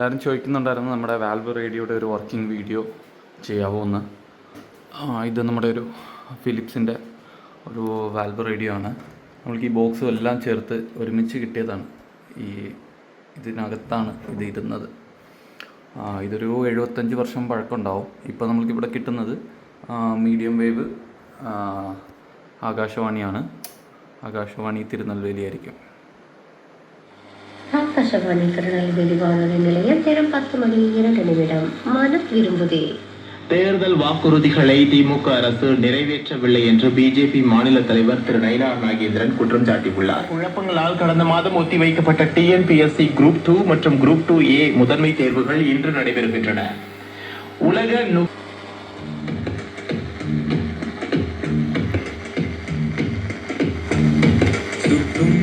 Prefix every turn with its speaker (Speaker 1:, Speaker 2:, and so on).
Speaker 1: എല്ലാവരും ചോദിക്കുന്നുണ്ടായിരുന്നു നമ്മുടെ വാൽവ് റേഡിയോയുടെ ഒരു വർക്കിംഗ് വീഡിയോ ചെയ്യാവോ എന്ന്. ഇത് നമ്മുടെ ഒരു ഫിലിപ്സിൻ്റെ ഒരു വാൽവ് റേഡിയോ ആണ്. നമ്മൾക്ക് ഈ ബോക്സും എല്ലാം ചേർത്ത് ഒരുമിച്ച് കിട്ടിയതാണ്. ഇതിനകത്താണ് ഇത് ഇരുന്നത്. ഇതൊരു 75 വർഷം പഴക്കമുണ്ടാവും. ഇപ്പോൾ നമ്മൾക്കിവിടെ കിട്ടുന്നത് മീഡിയം വേവ് ആകാശവാണിയാണ്. ആകാശവാണി തിരുനെൽവേലി ആയിരിക്കും.
Speaker 2: ആകാശവാണി തിരുനെൽവേലി വാനൊലി നിലയം നേരം 10:02 மனம் விரும்புதே.
Speaker 3: தேர்தல் வாக்குறுதிகளை திமுக அரசு நிறைவேற்றவில்லை என்று பிஜேபி மாநில தலைவர் திரு நயினார் நாகேந்திரன் குற்றம் சாட்டியுள்ளார். குழப்பங்களால் கடந்த மாதம் ஒத்திவைக்கப்பட்ட டிஎன்பிஎஸ்சி குரூப் 2 மற்றும் குரூப் 2A முதன்மை தேர்வுகள் இன்று நடைபெறுகின்றன. உலக சுற்றும்